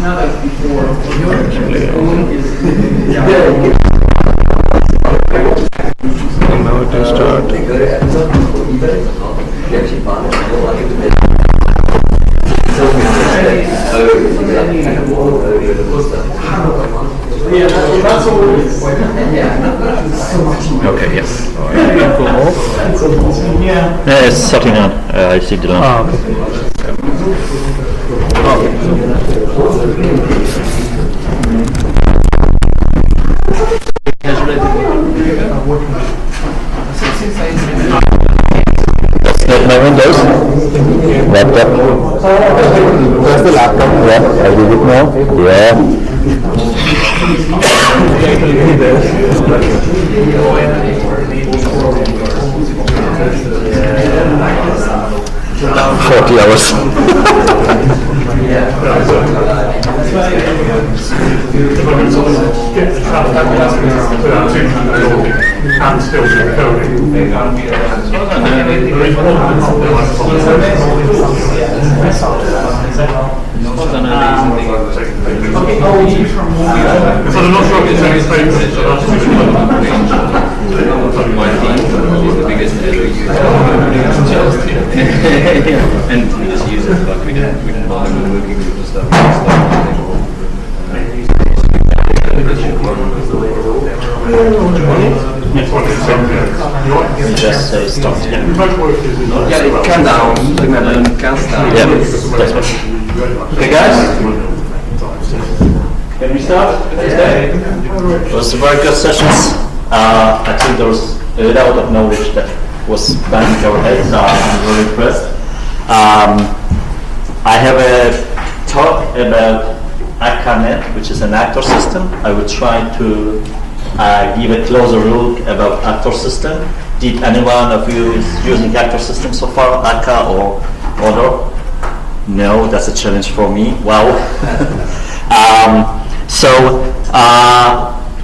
And now it will start. Okay, yes. Yeah. It's sorting out. I see the line. That's not my Windows. Laptop. That's the laptop. Yeah, I did it now. Yeah. 40 hours. And still do coding. There is one so I'm not sure if it's any space. And we just use it, like we can buy the working group and stuff. Just say start again. Yeah, it can down. Yeah, that's what. Okay, guys? Can we start? It was very good sessions. I think there was a lot of knowledge that was banging our heads. I'm very impressed. I have a talk about ACANet, which is an actor system. I will try to give a closer look about actor system. Did anyone of you is using actor system so far, ACA or other? No, that's a challenge for me. Wow.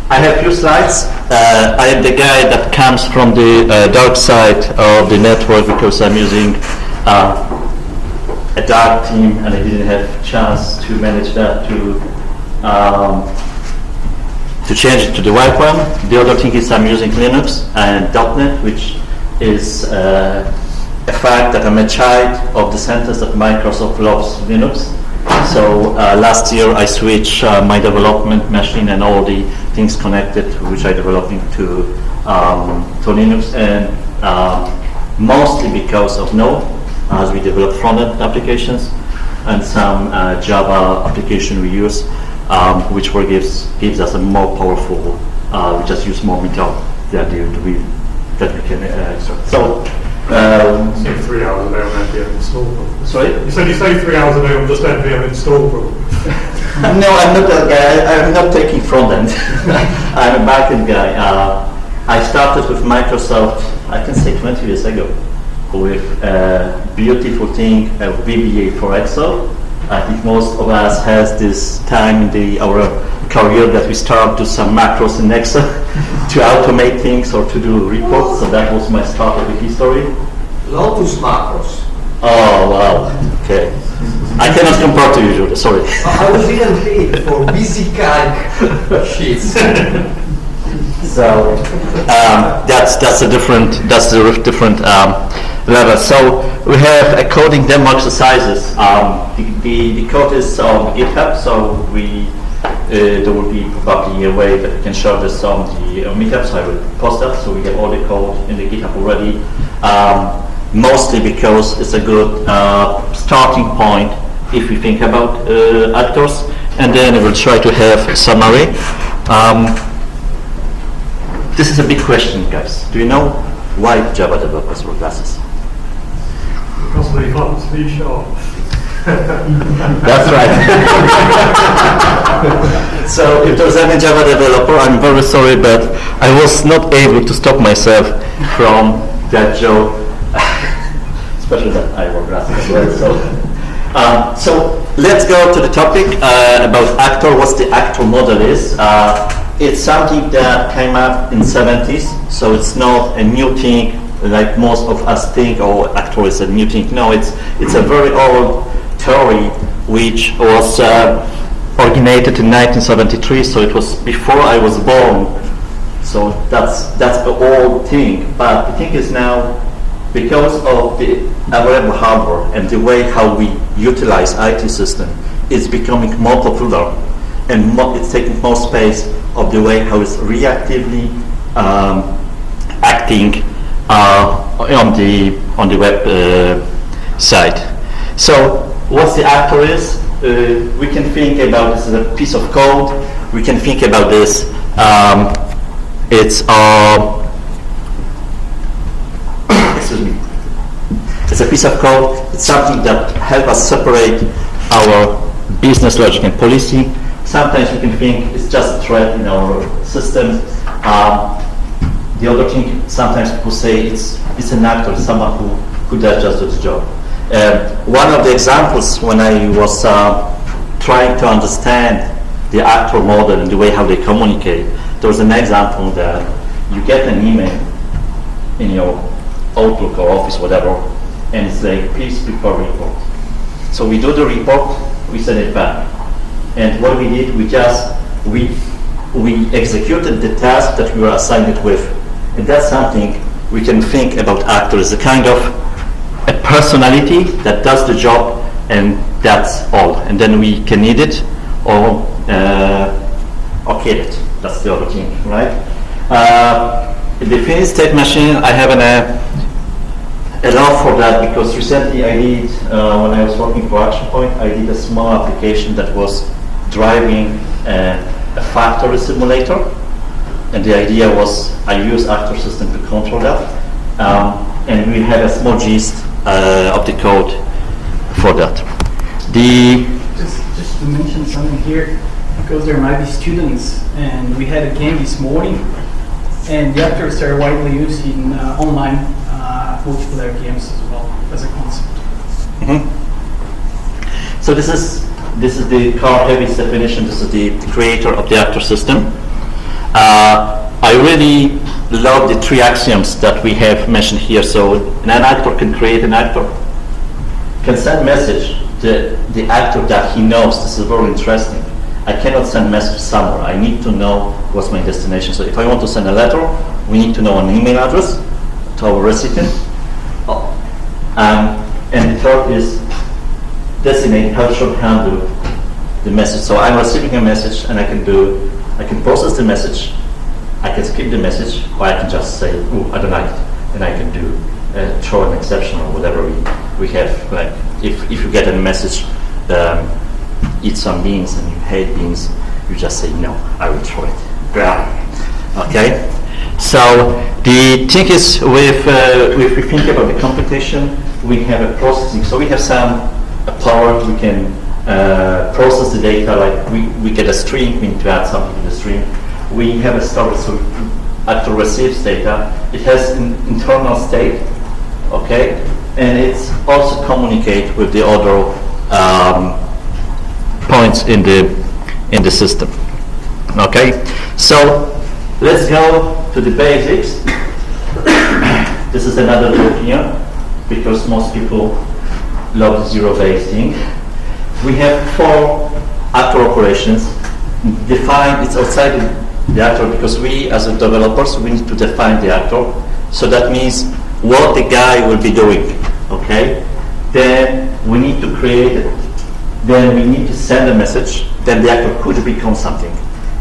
I have a few slides. I am the guy that comes from the dark side of the network because I'm using a dark team and I didn't have a chance to manage that to change it to the white one. The other thing is I'm using Linux and .NET, which is a fact that I'm a child of the sentence that Microsoft loves Linux. So last year I switched my development machine and all the things connected, which I developing to Linux, and mostly because of Node, as we develop front-end applications and some Java application we use, which gives us a more powerful. We just use more metal that we can extract. So. 3 hours a day on NPM install. Sorry? You said you say 3 hours a day on just NPM install problem. No, I'm not that guy. I'm not taking front end. I'm a back-end guy. I started with Microsoft, I can say 20 years ago, with a beautiful thing, a VBA for Excel. I think most of us has this time in our career that we start to some macros in Excel to automate things or to do reports. So that was my start of the history. Lotus macros. Oh wow. Okay. I cannot compare to you, Julia. Sorry. I was even paid for busy calc sheets. So that's a different level. So we have a coding demo exercises. The code is on GitHub, so there will be probably a way that we can share this on the meetup, so I will post that, so we have all the code in the GitHub already. Mostly because it's a good starting point if we think about actors, and then we will try to have a summary. This is a big question, guys. Do you know why Java developers wear glasses? Because they can't see sharp. That's right. So if there's any Java developer, I'm very sorry, but I was not able to stop myself from that joke, especially that I wear glasses as well. So let's go to the topic about actor, what the actor model is. It's something that came up in 70s, so it's not a new thing like most of us think, oh, actor is a new thing. No, it's a very old theory which was originated in 1973, so it was before I was born. So that's the old thing. But the thing is now, because of the available hardware and the way how we utilize IT system, it's becoming more popular, and it's taking more space of the way how it's reactively acting on the web side. So what the actor is, we can think about this as a piece of code. We can think about this. Excuse me. It's a piece of code. It's something that helps us separate our business logic and policy. Sometimes we can think it's just a threat in our system. The other thing, sometimes people say it's an actor, someone who does just the job. One of the examples when I was trying to understand the actor model and the way how they communicate, there was an example that you get an email in your Outlook or Office, whatever, and it's like, please prepare a report. So we do the report, we send it back. And what we did, we executed the task that we were assigned it with. And that's something we can think about actor as a kind of a personality that does the job, and that's all. And then we can need it or kill it. That's the other thing, right? The finished state machine, I have a love for that, because recently I did, when I was working for Action Point, I did a small application that was driving a factory simulator. And the idea was I use actor system to control that. And we had a small gist of the code for that. Just to mention something here, because there might be students, and we had a game this morning, and the actors are widely used in online multiplayer games as well as a concept. Mm-hmm. So this is the Carl Heavy's definition. This is the creator of the actor system. I really love the three axioms that we have mentioned here. So an actor can create an actor, can send message to the actor that he knows. This is very interesting. I cannot send message somewhere. I need to know what's my destination. So if I want to send a letter, we need to know an email address to our recipient. And the third is designate how should handle the message. So I'm receiving a message, and I can process the message, I can skip the message, or I can just say, oh, I don't like it, and I can do throw an exception or whatever we have. Like if you get a message, eat some beans, and you hate beans, you just say no, I will throw it. Yeah. Okay. So the thing is, if we think about the computation, we have a processing. So we have some power. We can process the data. Like we get a string, we need to add something to the string. We have a storage, so after receives data, it has an internal state, okay, and it's also communicate with the other points in the system, okay. So let's go to the basics. This is another tool here, because most people love the zero-based thing. We have 4 actor operations defined. It's outside the actor, because we as a developers, we need to define the actor. So that means what the guy will be doing, okay? Then we need to create it. Then we need to send a message. Then the actor could become something.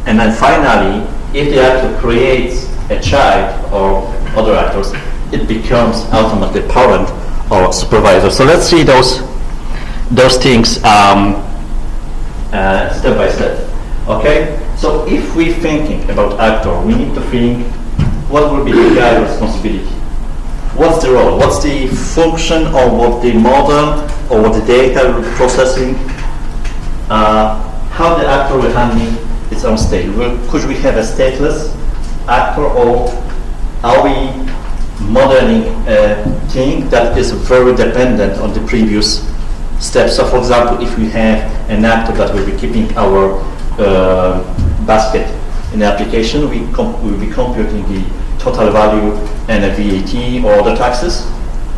And then finally, if the actor creates a child or other actors, it becomes automatically parent or supervisor. So let's see those things step by step. Okay? So if we're thinking about actor, we need to think what will be the guy's responsibility. What's the role? What's the function, or what the model, or what the data processing? How the actor will handle its own state. Could we have a stateless actor, or are we modeling a thing that is very dependent on the previous steps? So for example, if we have an actor that will be keeping our basket in the application, we will be computing the total value and a VAT or other taxes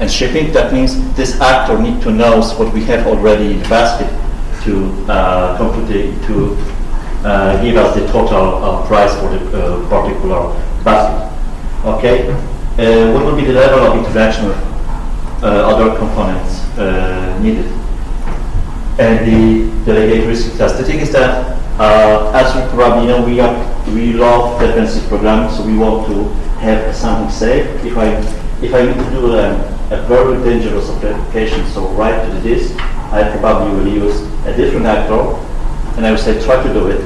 and shipping. That means this actor needs to know what we have already in the basket to give us the total price for the particular basket. Okay, what will be the level of interaction with other components needed? And the delegate risk test. The thing is that, as you probably know, we love defensive programming, so we want to have something safe. If I need to do a very dangerous application, so write to the disk, I probably will use a different actor, and I will say try to do it.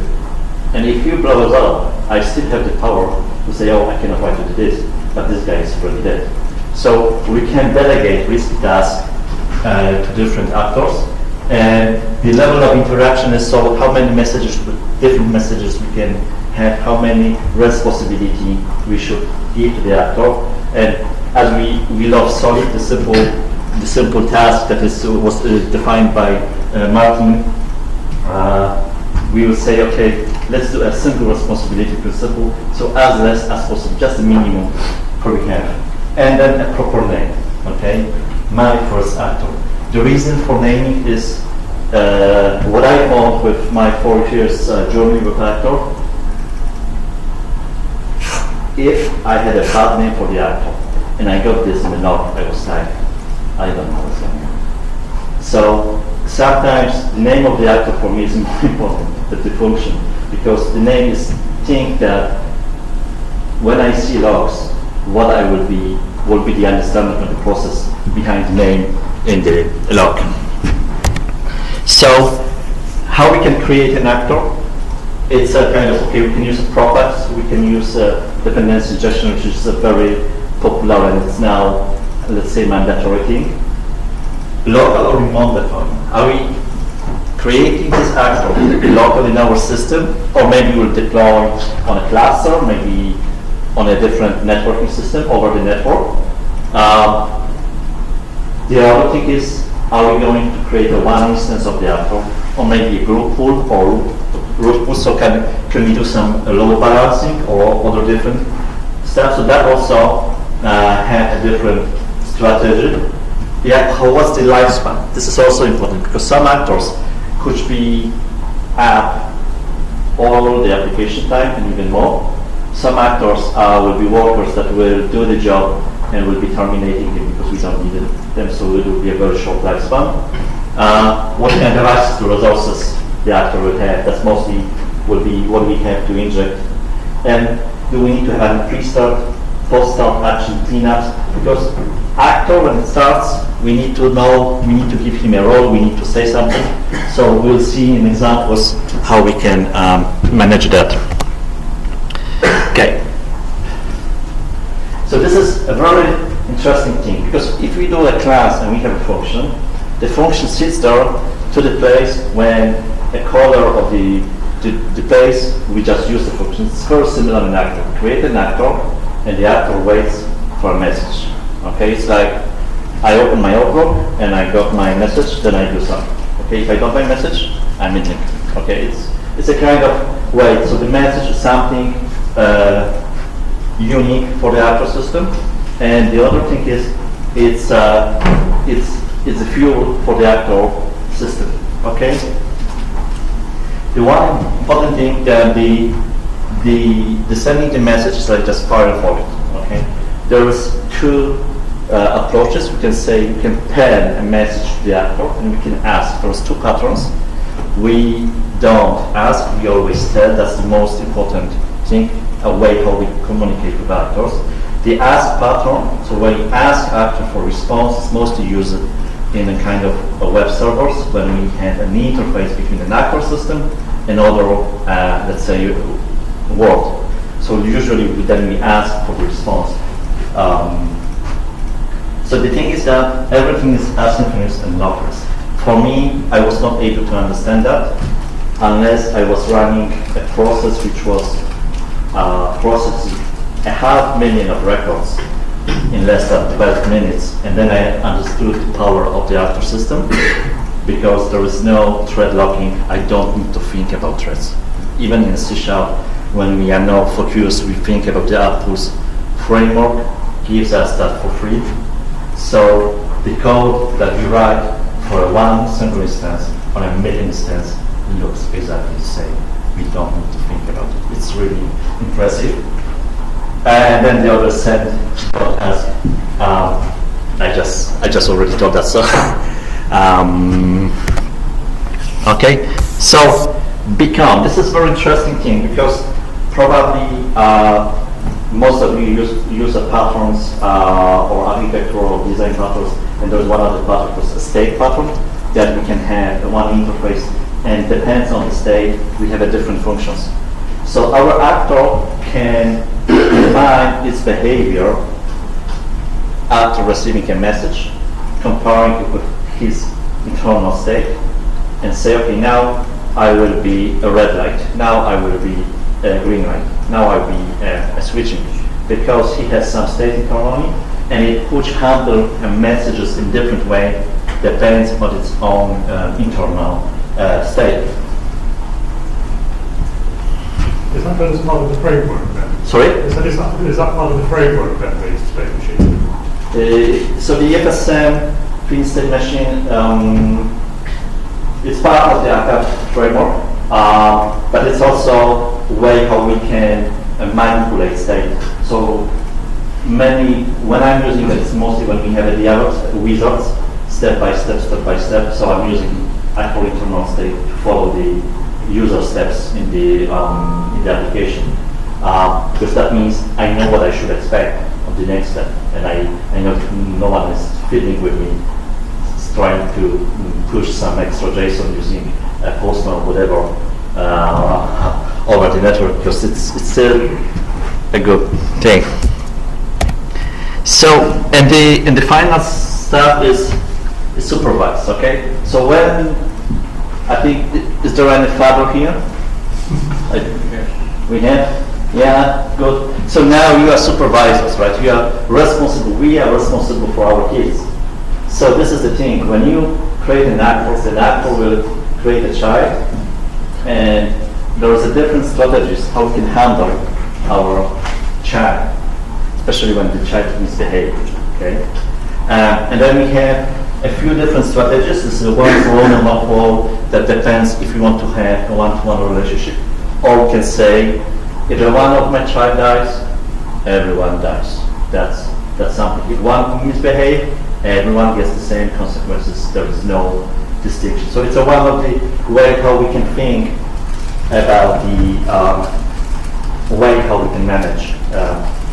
And if you blow it up, I still have the power to say, oh, I cannot write to the disk, but this guy is already dead. So we can delegate risky tasks to different actors, and the level of interaction is so how many messages, different messages we can have, how many responsibility we should give to the actor. And as we love solid, the simple task that was defined by Martin, we will say, okay, let's do a simple responsibility principle, so as less as possible, just the minimum per we have. And then a proper name, okay? My first actor. The reason for naming is what I found with my 4 years journey with actor. If I had a bad name for the actor, and I got this in the note, I was like, I don't know what's going on. So sometimes the name of the actor for me is more important than the function, because the name is think that when I see logs, what I will be the understanding of the process behind the name in the log. So how we can create an actor? It's a kind of, okay, we can use properties, we can use dependency injection, which is a very popular and it's now, let's say, mandatory thing. Local or remote deployment. Are we creating this actor locally in our system, or maybe we'll deploy on a cluster, maybe on a different networking system over the network? The other thing is, are we going to create a one instance of the actor, or maybe a group pool or root pool? So can we do some load balancing or other different stuff? So that also have a different strategy. Yeah, what's the lifespan? This is also important because some actors could be up all the application time and even more. Some actors will be workers that will do the job and will be terminating it because we don't need them, so it will be a very short lifespan. What kind of access to resources the actor will have, that's mostly will be what we have to inject. And do we need to have a pre-start, post-start action cleanups? Because actor, when it starts, we need to know, we need to give him a role, we need to say something. So we'll see in examples how we can manage that. Okay. So this is a very interesting thing, because if we do a class and we have a function, the function sits there to the place when a caller of the place we just use the function. It's very similar to an actor. We create an actor and the actor waits for a message. Okay, it's like I open my Outlook and I got my message, then I do something. Okay, if I don't have my message, I'm in link. Okay, it's a kind of wait. So the message is something unique for the actor system, and the other thing is it's a fuel for the actor system. Okay. The one important thing that the sending the message is like just fire and forward. Okay. There is two approaches. We can say we can pen a message to the actor, and we can ask. There's two patterns. We don't ask. We always tell. That's the most important thing. A way how we communicate with actors. The ask pattern. So when you ask actor for response, it's mostly used in a kind of a web servers when we have an interface between an actor system and other, let's say, world. So usually then we ask for the response. So the thing is that everything is asynchronous and lockless. For me, I was not able to understand that unless I was running a process which was processing 500,000 of records in less than 12 minutes, and then I understood the power of the actor system, because there is no thread locking. I don't need to think about threads. Even in C#, when we are now focused, we think about the outputs. Framework gives us that for free. So the code that we write for one single instance on a mid instance looks exactly the same. We don't need to think about it. It's really impressive. And then the other said, I just already told that. So, okay. So, become. This is very interesting thing because probably most of you use the patterns or architectural design patterns, and there's one other pattern called a state pattern that we can have one interface, and depends on the state, we have a different functions. So our actor can define its behavior after receiving a message, comparing it with his internal state, and say, okay, now I will be a red light, now I will be a green light, now I will be a switching, because he has some state internally, and it could handle messages in different way, depends on its own internal state. Is that then as part of the framework then? Sorry? Is that part of the framework then, the state machine? So the FSM Clean State Machine, it's part of the ACAP framework, but it's also a way how we can manipulate state. So when I'm using it, it's mostly when we have a dialog wizards, step by step. So I'm using actual internal state to follow the user steps in the application, because that means I know what I should expect of the next step, and I know no one is fiddling with me, trying to push some extra JSON using a Postman or whatever over the network, because it's still a good thing. So, and the final stuff is supervised. Okay. So when I think, is there any father here? We have? Yeah, good. So now you are supervisors, right? You are responsible, we are responsible for our kids. So this is the thing, when you create an actor will create a child, and there is a different strategies how we can handle our child, especially when the child misbehaves, okay? And then we have a few different strategies. This is a one-for-one and one-for-all that depends if you want to have a one-to-one relationship. Or we can say, if one of my child dies, everyone dies. That's something. If one misbehaves, everyone gets the same consequences. There is no distinction. So it's one of the way how we can think about the way how we can manage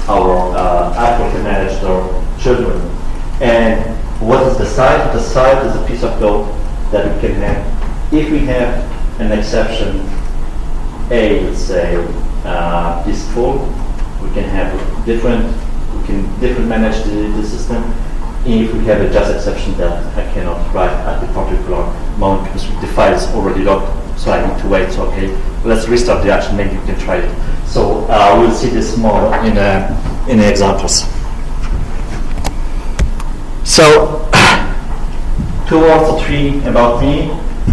actually manage their children. And what is the site? The site is a piece of code that we can have. If we have an exception, let's say, is full, we can have different manage the system. If we have a just exception that I cannot write at the particular moment because the file is already logged, so I need to wait. So okay, let's restart the action. Maybe you can try it. So we'll see this more in examples. So 2 or 3 about me.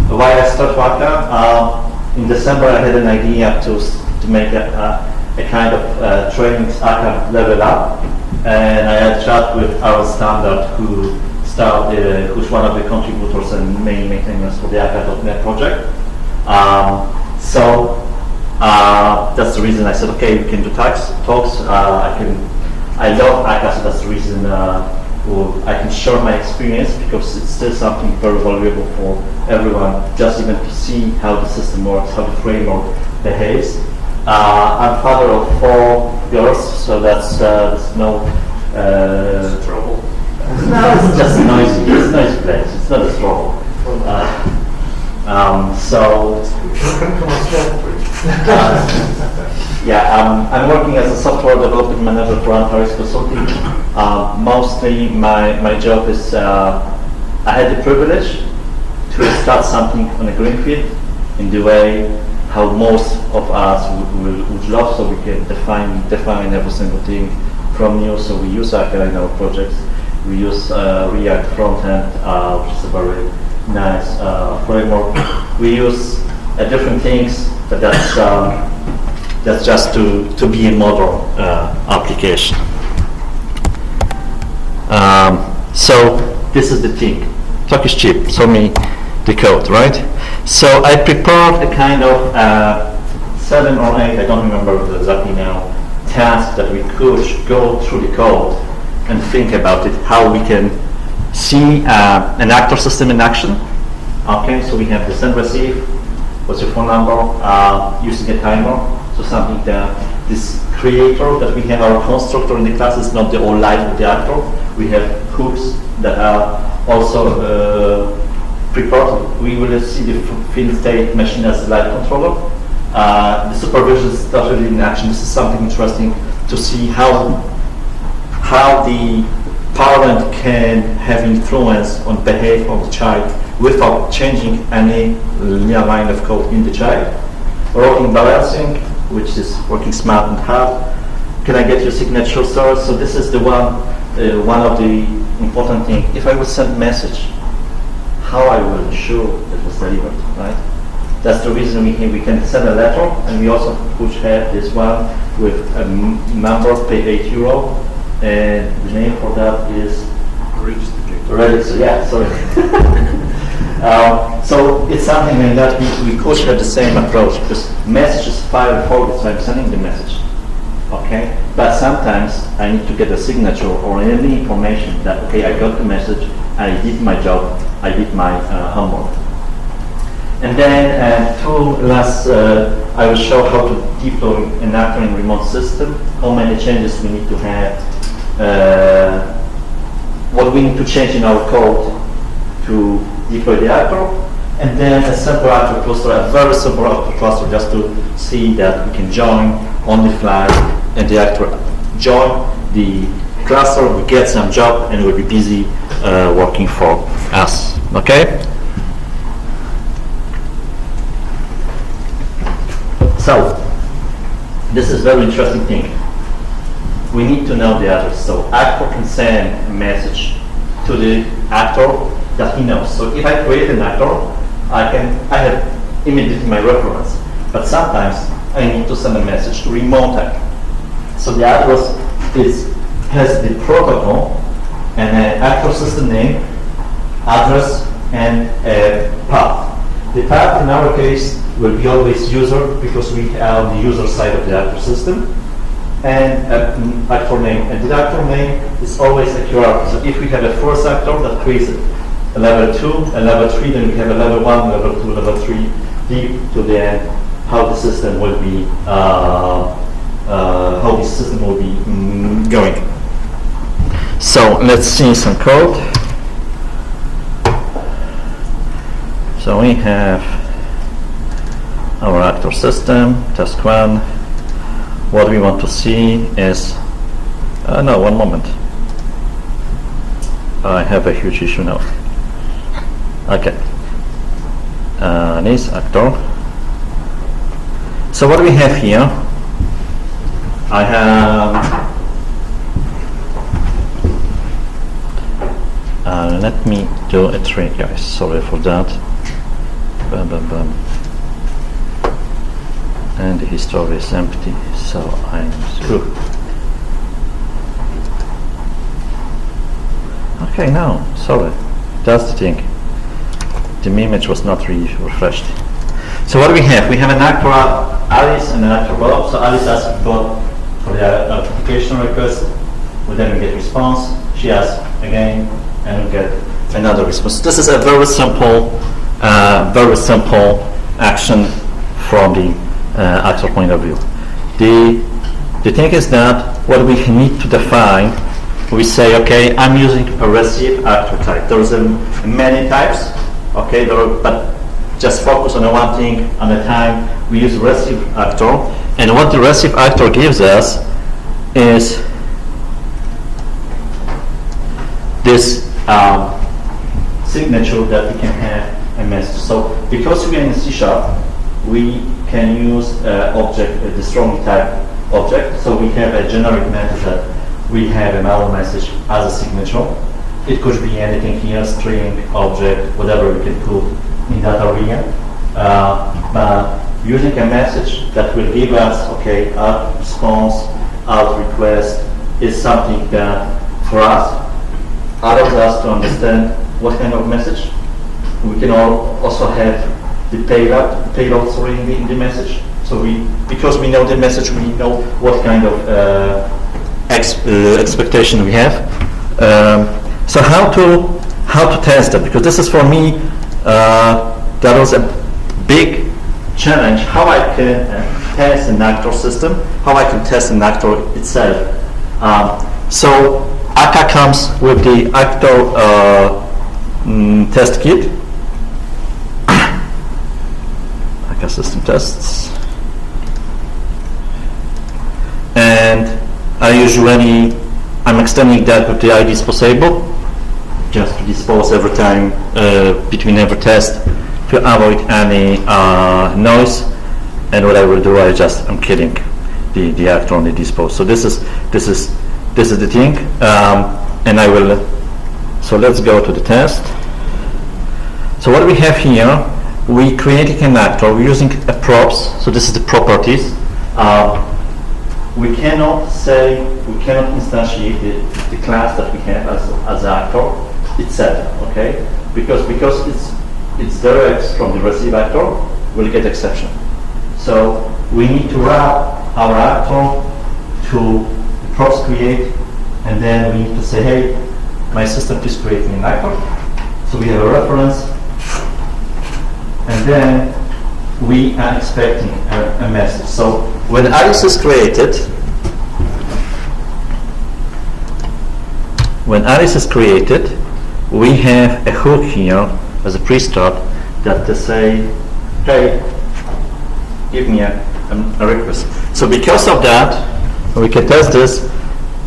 Why I started Waka? In December, I had an idea to make a kind of training ACAP level up, and I had a chat with our standard who's one of the contributors and main maintainers for the ACAP.NET project. So that's the reason I said, okay, we can do talks. I love ACAP, so that's the reason I can share my experience, because it's still something very valuable for everyone, just even to see how the system works, how the framework behaves. I'm father of 4 girls, so that's no Trouble. no, it's just noisy. It's a noisy place. It's not a trouble. So Come on, stop, please. yeah, I'm working as a software development manager for Antares Consulting. Mostly my job is I had the privilege to start something on a greenfield in the way how most of us would love, so we can define every single thing from new. So we use Akka in our projects. We use React frontend, which is a very nice framework. We use different things, but that's just to be a model application. So this is the thing. Talk is cheap. So the code, right? So I prepared a kind of 7 or 8, I don't remember exactly now, tasks that we could go through the code and think about it, how we can see an actor system in action. Okay, so we have the send receive, what's your phone number, using a timer, so something that this creator that we have, our constructor in the class, is not the whole life of the actor. We have hooks that are also prepared. We will see the field state machine as a live controller. The supervision is totally in action. This is something interesting to see how the parent can have influence on behavior of the child without changing any linear line of code in the child. Routing balancing, which is working smart and hard. Can I get your signature, sir? So this is the one of the important things. If I would send a message, how I will ensure it was delivered, right? That's the reason we can send a letter, and we also push have this one with a number, pay €8, and the name for that is register. Yeah, sorry. So it's something like that we could have the same approach, because messages file and forward, so I'm sending the message, okay? But sometimes I need to get a signature or any information that, okay, I got the message, I did my job, I did my homework. And then two last, I will show how to deploy an actor in remote system, how many changes we need to have, what we need to change in our code to deploy the actor, and then a simple actor cluster, a very simple actor cluster, just to see that we can join on the fly, and the actor join the cluster, we get some job, and we'll be busy working for us. Okay? So, this is very interesting thing. We need to know the address. So, actor can send a message to the actor that he knows. So, if I create an actor, I have immediately my reference. But sometimes I need to send a message to remote actor. So, the address has the protocol and an actor system name, address, and a path. The path in our case will be always user, because we are on the user side of the actor system, and actor name. And the actor name is always a QR. So if we have a first actor that creates a level 2, a level 3, then we have a level 1, level 2, level 3, deep to the end, how the system will be going. So let's see some code. So we have our actor system, task 1. What we want to see is, no, one moment. I have a huge issue now. Okay. This actor. So what we have here, I have, let me do a trick, guys. Sorry for that. Bam, bam, bam. And the history is empty, so I'm screwed. Okay, no, sorry. That's the thing. The image was not refreshed. So what do we have? We have an actor Alice and an actor Bob. So Alice asks Bob for the authentication request. We then get response. She asks again, and we get another response. This is a very simple action from the actor point of view. The thing is that what we need to define, we say, okay, I'm using a receive actor type. There's many types, okay, but just focus on one thing at a time. We use receive actor, and what the receive actor gives us is this signature that we can have a message. So because we are in C#, we can use the strongly type object. So we have a generic method that we have a malware message as a signature. It could be anything here, string, object, whatever we can put in that area. But using a message that will give us, okay, out response, out request is something that for us allows us to understand what kind of message we can also have the payload sorry, in the message. So because we know the message, we know what kind of expectation we have. So how to test that? Because this is for me, that was a big challenge. How I can test an actor system, how I can test an actor itself. So AK comes with the actor test kit. AK system tests. And I'm extending that with the ID disposable, just to dispose every time between every test to avoid any noise. And what I will do, I'm killing the actor on the dispose. So this is the thing, and I will. So let's go to the test. So what we have here, we creating an actor. We're using a props. So this is the properties. We cannot instantiate the class that we have as actor itself, okay? Because it's direct from the receive actor, we'll get exception. So we need to wrap our actor to the props create, and then we need to say, hey, my system please create me an actor. So we have a reference, and then we are expecting a message. So when Alice is created, we have a hook here as a pre-start that to say, hey, give me a request. So because of that, we can test this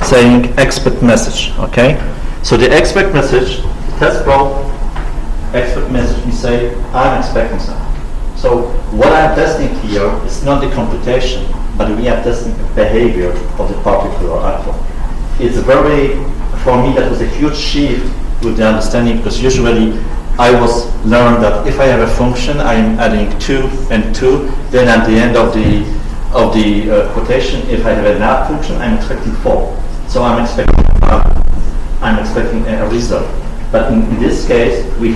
saying expect message, okay? So the expect message, test probe, expect message, we say, I'm expecting something. So what I'm testing here is not the computation, but we are testing the behavior of the particular actor. It's for me that was a huge shift with the understanding, because usually I was learned that if I have a function, I'm adding 2 and 2, then at the end of the quotation, if I have an add function, I'm expecting 4. So I'm expecting a result. But in this case, we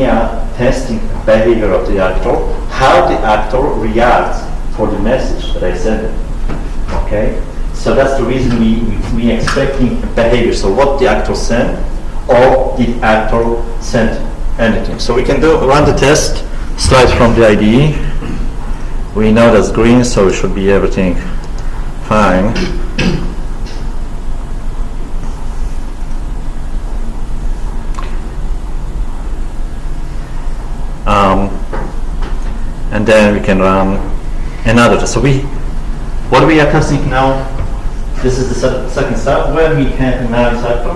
are testing the behavior of the actor, how the actor reacts for the message that I send. Okay, so that's the reason we expecting behavior. So what the actor sent, or did actor send anything? So we can run the test. Slide from the IDE. We know that's green, so it should be everything fine. And then we can run another test. So what we are testing now, this is the second step, where we have an analysis actor.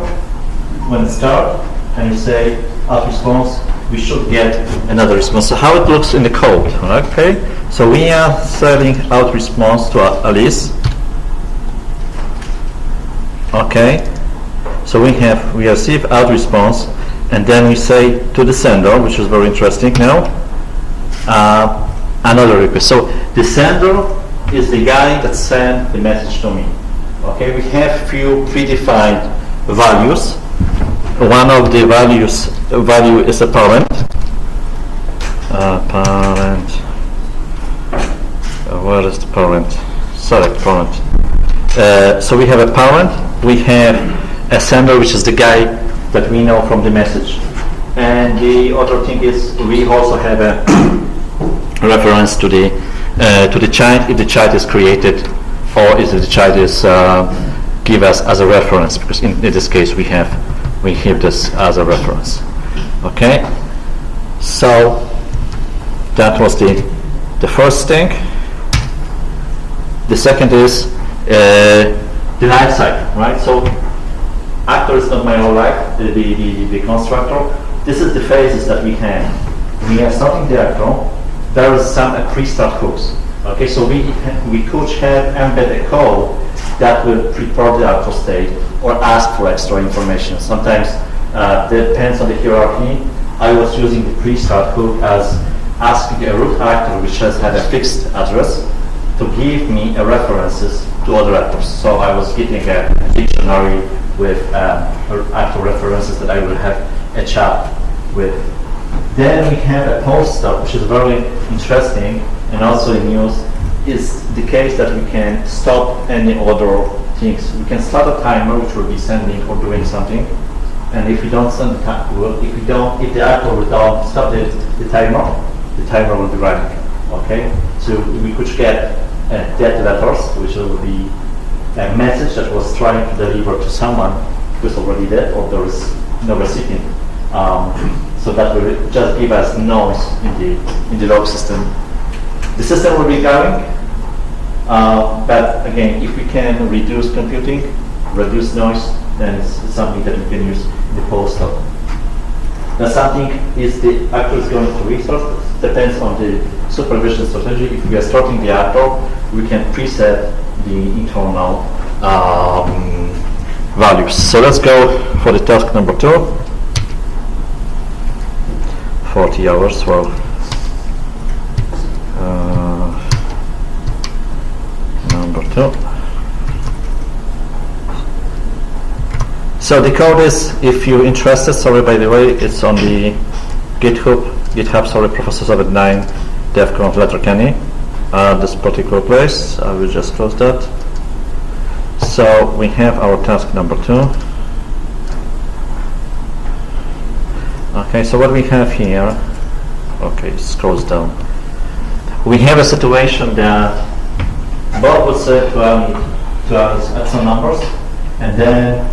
When it starts, and you say out response, we should get another response. So how it looks in the code, okay? So we are setting out response to Alice. Okay. So we receive out response, and then we say to the sender, which is very interesting now, another request. So the sender is the guy that sent the message to me. Okay, we have few predefined values. One of the value is a parent. Where is the parent? Select parent. So we have a parent. We have a sender, which is the guy that we know from the message. And the other thing is we also have a reference to the child, if the child is created, or if the child is give us as a reference, because in this case we have this as a reference. Okay, so that was the first thing. The second is the life cycle, right? So actor is not my whole life, the constructor. This is the phases that we have. We are starting the actor. There is some pre-start hooks. Okay, so we could have embed a code that will prepare the actor state or ask for extra information. Sometimes depends on the hierarchy. I was using the pre-start hook as asking a root actor which has had a fixed address to give me references to other actors. So I was getting a dictionary with actor references that I will have a chat with Then we have a post stop, which is very interesting and also in use, is the case that we can stop any other things. We can start a timer which will be sending or doing something, and if we don't send the timer, if the actor will don't stop the timer will be running. Okay, so we could get dead letters, which will be a message that was trying to deliver to someone who's already dead or there is no recipient. So that will just give us noise in the log system. The system will be going, but again, if we can reduce computing, reduce noise, then it's something that we can use in the post stop. Now something is the actor is going to restart, depends on the supervision strategy. If we are starting the actor, we can preset the internal values. So let's go for the task number 2. 40 hours, well, number 2. So the code is, if you're interested, sorry by the way, it's on the GitHub, sorry, Professor 79, devConf Letterkeny, this particular place. I will just close that. So we have our task number 2. Okay, so what we have here, okay, scrolls down. We have a situation that Bob would say to us at some numbers, and then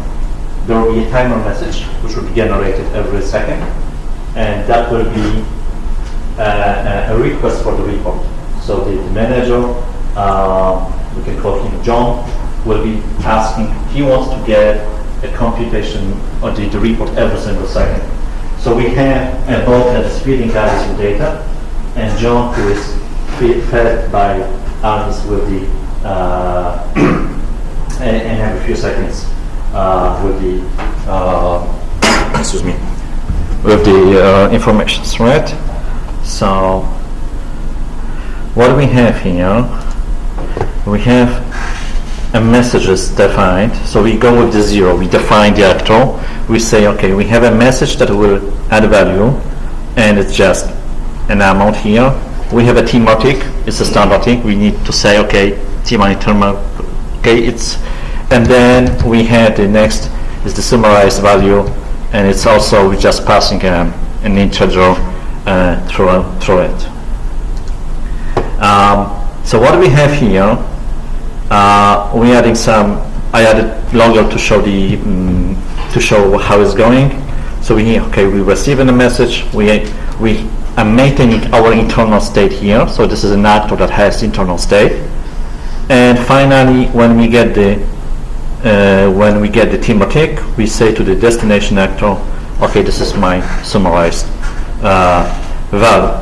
there will be a timer message which will be generated every second, and that will be a request for the report. So the manager, we can call him John, will be asking, he wants to get a computation on the report every single second. So we have a bot that is feeding Alice with data, and John, who is fed by Alice with the and every few seconds with the with the informations, right? So what we have here, we have a messages defined. So we go with the 0. We define the actor. We say, okay, we have a message that will add value, and it's just an amount here. We have a thematic. It's a standard thing. We need to say, okay, thematic, okay, it's, and then we have the next is the summarized value, and it's also we're just passing an integer through it. So what we have here, we adding some. I added logger to show the to show how it's going. So we receiving a message. We are maintaining our internal state here. So this is an actor that has internal state. And finally, when we get the thematic, we say to the destination actor, okay, this is my summarized value.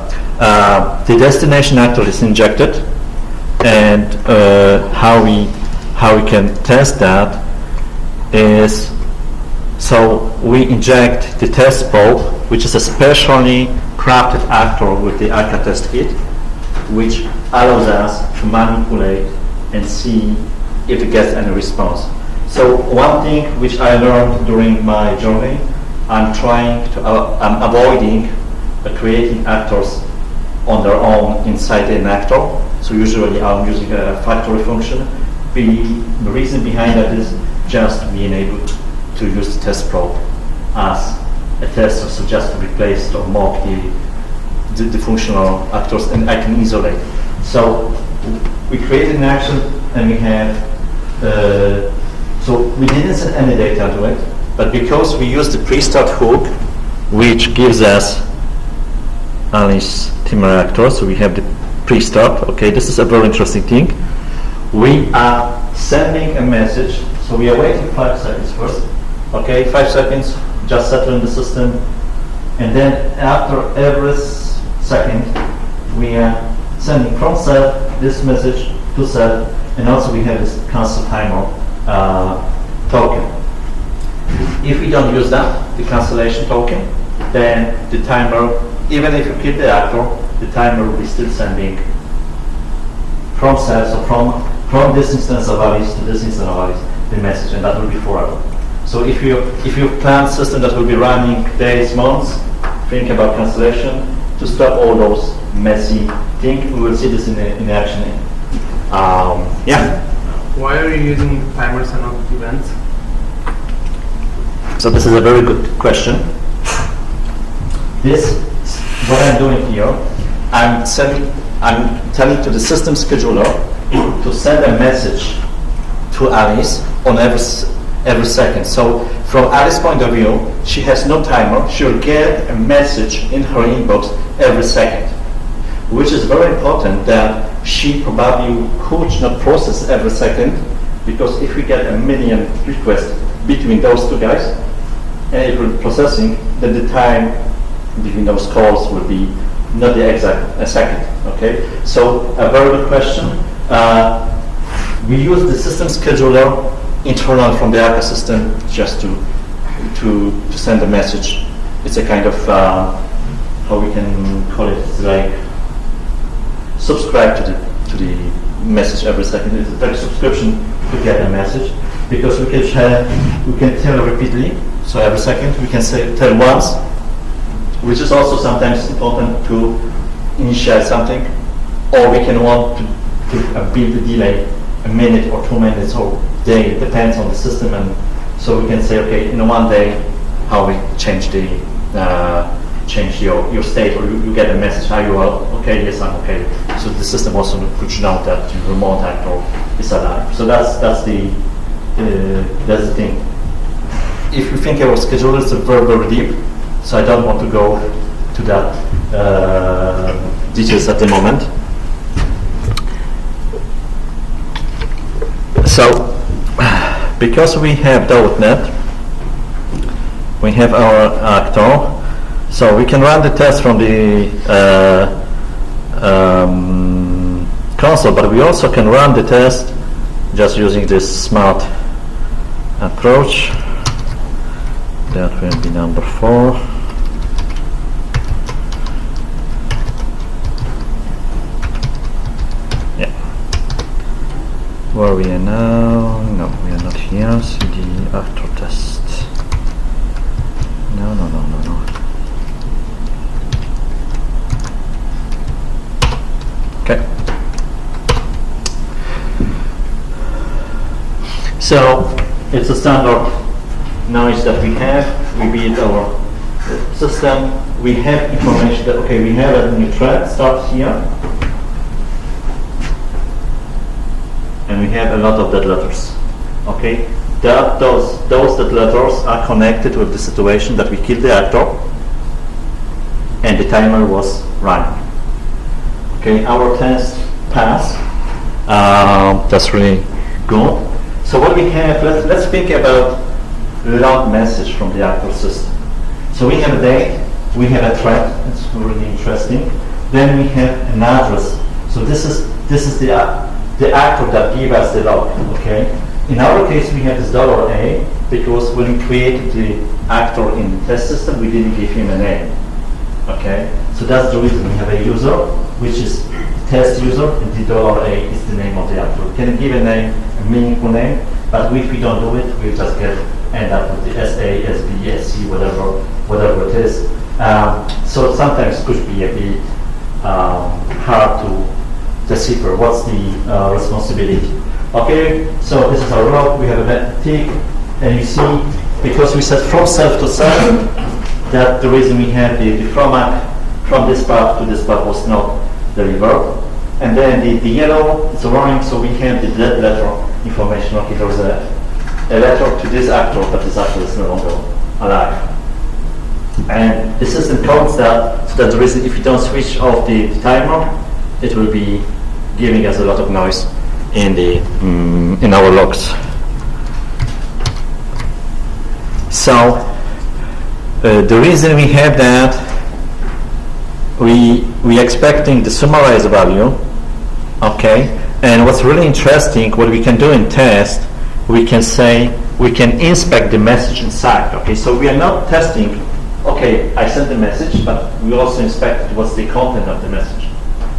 The destination actor is injected, and how we can test that is, so we inject the test probe, which is a specially crafted actor with the ACA test kit, which allows us to manipulate and see if it gets any response. So one thing which I learned during my journey, I'm avoiding creating actors on their own inside an actor. So usually I'm using a factory function. The reason behind that is just being able to use the test probe as a tester, so just to replace or mock the functional actors, and I can isolate. So we created an action, and we have so we didn't send any data to it, but because we used the pre-start hook, which gives us Alice Timmer actor, so we have the pre-start. Okay, this is a very interesting thing. We are sending a message, so we are waiting 5 seconds first. Okay, 5 seconds, just settling the system, and then after every second, we are sending from self this message to self, and also we have this cancel timer token. If we don't use that, the cancellation token, then the timer, even if you keep the actor, the timer will be still sending from self, so from this instance of Alice to this instance of Alice, the message, and that will be forever. So if you plan a system that will be running days, months, think about cancellation to stop all those messy things. We will see this in action. Yeah. Why are you using timers and not events? So this is a very good question. This, what I'm doing here, I'm telling to the system scheduler to send a message to Alice on every second. So from Alice's point of view, she has no timer. She'll get a message in her inbox every second, which is very important that she probably could not process every second, because if we get a million requests between those two guys and it will be processing, then the time between those calls will be not the exact a second. Okay, so a very good question. We use the system scheduler internal from the Akka system just to send a message. It's a kind of how we can call it. It's like subscribe to the message every second. It's like a subscription to get a message, because we can tell repeatedly. So every second we can tell once, which is also sometimes important to initiate something, or we can want to build a delay, a minute or 2 minutes or day. It depends on the system, and so we can say, okay, in one day, how we change your state, or you get a message, are you okay? Yes, I'm okay. So the system also could know that your remote actor is alive. So that's the thing. If you think our schedule is very, very deep, so I don't want to go to that details at the moment. So because we have .NET, we have our actor. So we can run the test from the console, but we also can run the test just using this smart approach. That will be number 4. Yeah. Where we are now? No, we are not here. CD actor test. No. Okay. So it's a standard noise that we have. We build our system. We have information that, okay, we have a new thread start here, and we have a lot of dead letters. Okay, those dead letters are connected with the situation that we killed the actor, and the timer was running. Okay, our test passed. That's really good. So what we have, let's think about log message from the actor system. So we have a date, we have a thread. It's really interesting. Then we have an address. So this is the actor that gave us the log. Okay. In our case, we have this $A because when we created the actor in the test system, we didn't give him a name. Okay. So that's the reason we have a user, which is test user, and the $A is the name of the actor. We can give a name, a meaningful name, but if we don't do it, we just end up with the SA, SB, SC, whatever it is. So sometimes it could be a bit hard to decipher what's the responsibility. Okay, so this is our log. We have a tick, and you see, because we set from self to self, that the reason we have the from this part to this part was not delivered. And then the yellow is running, so we have the dead letter information. Okay, there's a letter to this actor, but this actor is no longer alive. And the system codes that, so that's the reason if you don't switch off the timer, it will be giving us a lot of noise in the in our logs. So the reason we have that, we expecting the summarized value, okay. And what's really interesting, what we can do in test, we can say we can inspect the message inside. Okay, so we are not testing. Okay, I sent the message, but we also inspect what's the content of the message.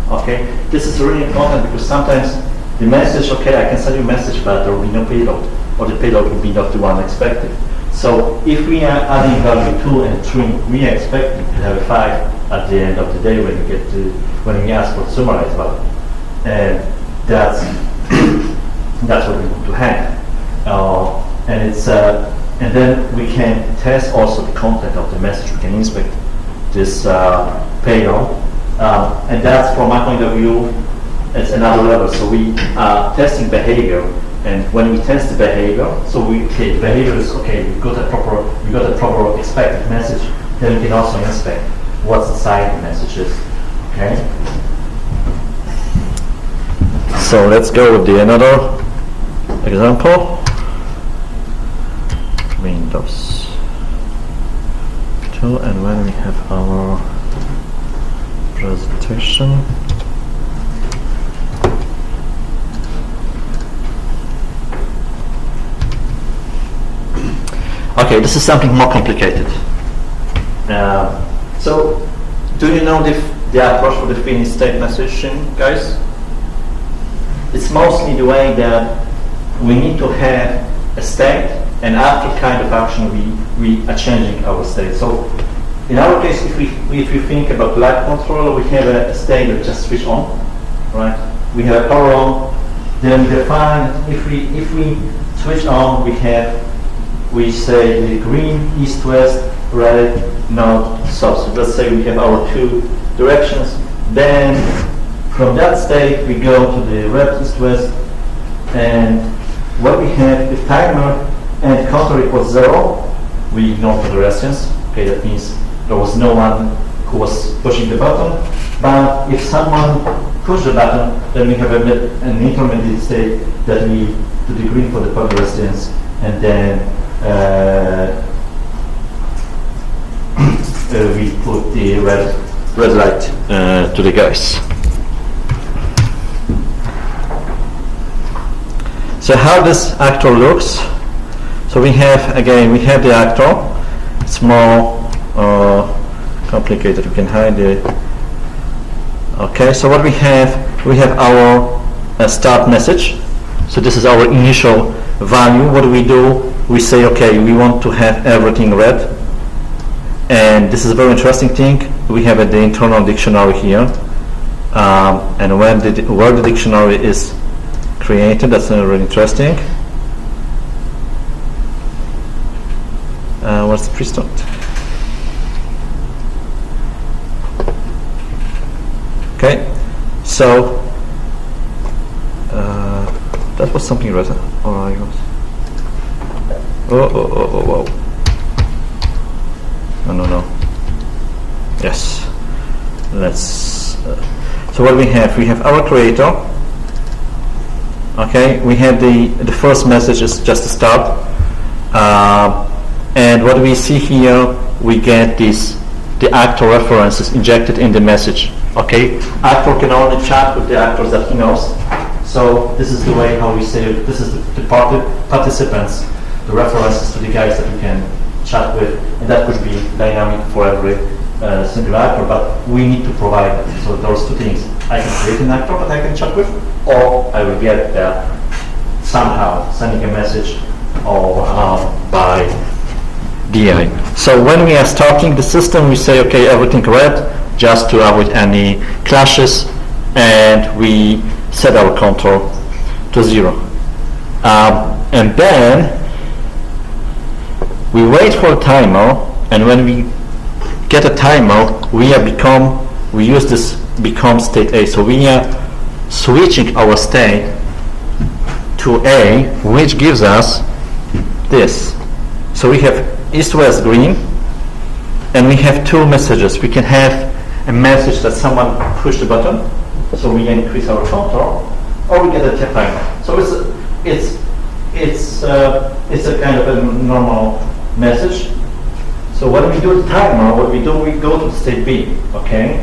Okay, this is really important because sometimes the message, okay, I can send you a message, but there will be no payload, or the payload will be not the one expected. So if we are adding value 2 and 3, we are expecting to have a 5 at the end of the day when we get to when we ask for summarize value, and that's that's what we want to have. And it's and then we can test also the content of the message. We can inspect this payload, and that's from my point of view, it's another level. So we are testing behavior. And when we test the behavior, so behavior is okay. We got a proper expected message. Then we can also inspect what's inside the messages. Okay. So let's go with another example. Windows 2, and when we have our presentation. Okay, this is something more complicated. So, do you know the approach for the finished state messaging, guys? It's mostly the way that we need to have a state, and after kind of action we are changing our state. So, in our case, if we think about light controller, we have a state that just switch on, right? We have a power on, then we define if we switch on, we say the green, east, west, red, north, south. So let's say we have our 2 directions. Then from that state we go to the red, east, west, and what we have, if timer and counter equals 0, we ignore fluorescence. Okay, that means there was no one who was pushing the button. But if someone pushed the button, then we have an intermediate state that we do the green for the fluorescence, and then we put the red light to the guys. So how this actor looks? So we have the actor. It's more complicated. We can hide it. Okay. So what we have our start message. So this is our initial value. What do? We say, okay, we want to have everything red, and this is a very interesting thing. We have the internal dictionary here, and where the dictionary is created, that's really interesting. What's the pre-start? Okay, so that was something red. Oh. No. Yes. Let's. So what we have our creator. Okay, we have the first message is just a start, and what we see here, we get the actor references injected in the message. Okay, actor can only chat with the actors that he knows. So this is the way how we say this is the participants. The references to the guys that we can chat with, and that could be dynamic for every single actor, but we need to provide that. So those 2 things. I can create an actor that I can chat with, or I will get that somehow, sending a message or by DI. So when we are starting the system, we say, okay, everything red, just to avoid any clashes, and we set our control to 0. And then we wait for a timer, and when we get a timer, we use this become state A. So we are switching our state to A, which gives us this. So we have east, west, green, and we have 2 messages. We can have a message that someone pushed the button, so we increase our control, or we get a timer. So it's a kind of a normal message. So when we do the timer, what we do, we go to state B, okay?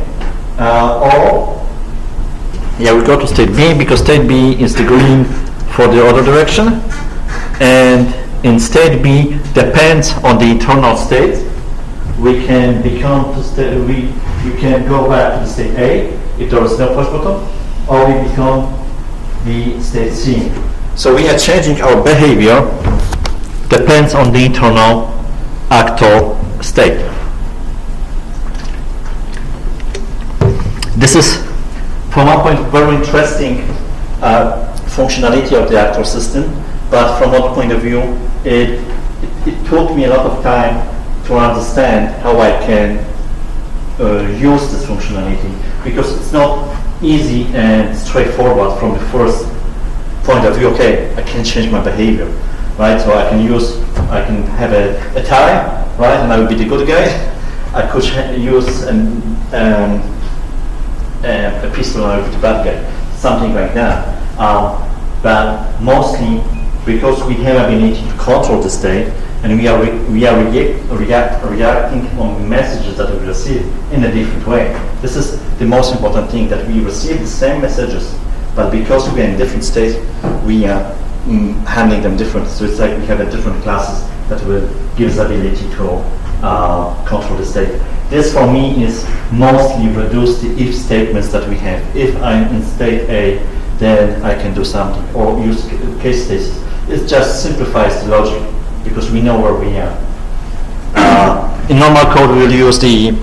We go to state B because state B is the green for the other direction, and in state B depends on the internal state. We can become to state. We can go back to the state A if there is no push button, or we become the state C. So we are changing our behavior depends on the internal actor state. This is, from one point, very interesting functionality of the actor system, but from one point of view, it took me a lot of time to understand how I can use this functionality, because it's not easy and straightforward from the first point of view. Okay, I can change my behavior, right? So I can have a tie, right, and I will be the good guy. I could use a pistol and I will be the bad guy, something like that. But mostly because we have ability to control the state, and we are reacting on messages that we receive in a different way. This is the most important thing, that we receive the same messages, but because we are in different states, we are handling them differently. So it's like we have a different classes that will give us ability to control the state. This for me is mostly reduce the if statements that we have. If I'm in state A, then I can do something, or use case statements. It just simplifies the logic, because we know where we are. In normal code, we'll use the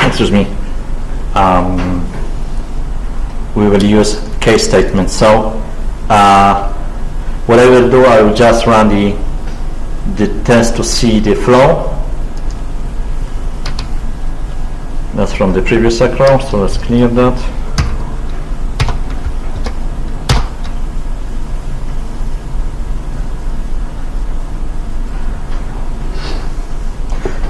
excuse me. We will use case statements. So what I will do, I will just run the test to see the flow. That's from the previous acro, so let's clear that.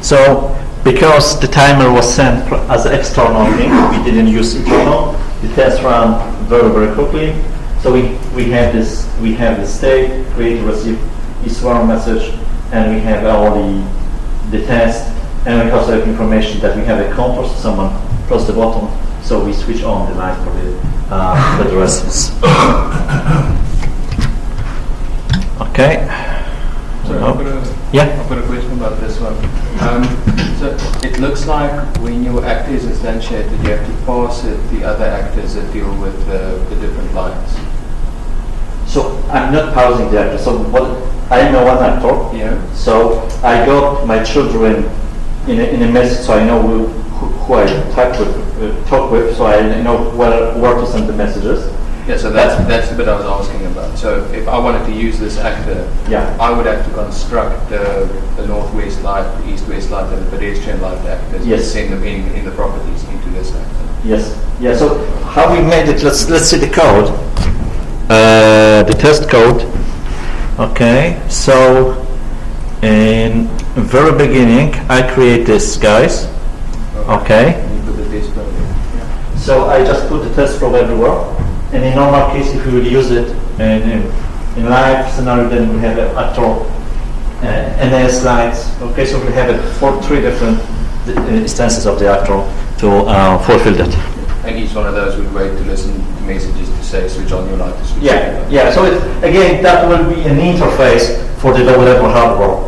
So, because the timer was sent as an external thing, we didn't use internal. The test ran very, very quickly. So we have this state, create, receive each one message, and we have all the test, and we also have information that we have a contour, so someone press the button, so we switch on the light for the rest. Okay. I've got a question about this one. So it looks like when your actor is instantiated, you have to pass it the other actors that deal with the different lines. So I'm not pausing the actor. So I am a one actor. Yeah. So I got my children in a message, so I know who I talk with, so I know where to send the messages. Yeah, so that's the bit I was asking about. So if I wanted to use this actor, I would have to construct the northwest light, the east-west light, and the pedestrian light actors. Yes. Send them in the properties into this actor. Yes. Yeah. So how we made it? Let's see the code. The test code. Okay. So in very beginning, I create this, guys. Okay. You put the test probe in. Yeah. So I just put the test probe everywhere. And in normal case, if we will use it in live scenario, then we have an actor NAS lights. Okay, so we have it for 3 different instances of the actor to fulfill that. And each one of those would wait to listen to messages to say switch on your light to switch on your light. Yeah. So again, that will be an interface for the low-level hardware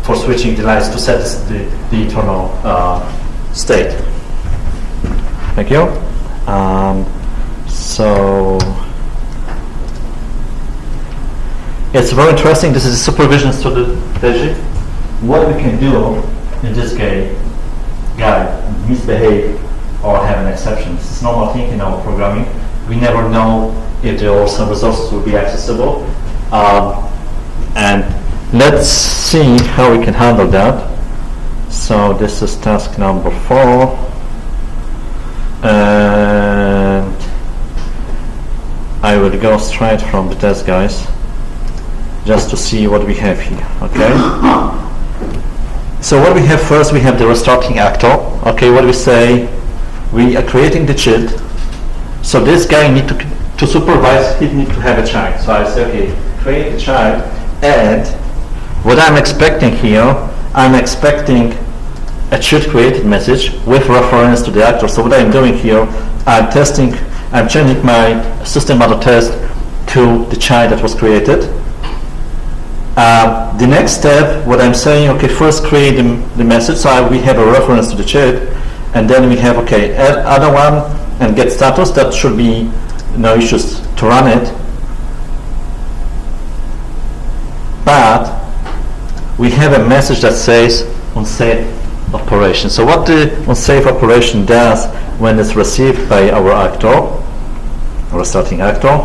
for switching the lights to set the internal state. Thank you. So it's very interesting. This is supervision strategy. What we can do in this guy misbehave or have an exception. It's a normal thing in our programming. We never know if there are some resources will be accessible. And let's see how we can handle that. So this is task number 4. And I will go straight from the test, guys, just to see what we have here. Okay. So what we have first, we have the restarting actor. Okay. What we say, we are creating the child. So this guy need to supervise. He need to have a child. So I say, okay, create a child. And what I'm expecting here, I'm expecting a child created message with reference to the actor. So what I'm doing here, I'm changing my system out of test to the child that was created. The next step, what I'm saying, okay, first create the message, so we have a reference to the child, and then we have, okay, add other one and get status. That should be no issues to run it. but we have a message that says unsafe operation. So what the unsafe operation does when it's received by our actor, our starting actor,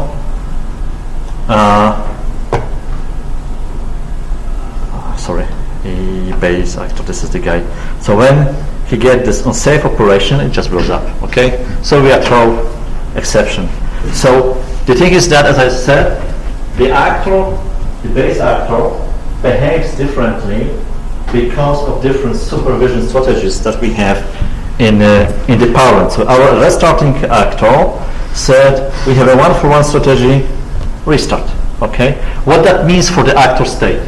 sorry, the base actor, this is the guy. So when he gets this unsafe operation, it just blows up, okay? So we are throw exception. So the thing is that, as I said, the actor, the base actor, behaves differently because of different supervision strategies that we have in the parent. So our restarting actor said we have a one-for-one strategy, restart, okay? What that means for the actor state,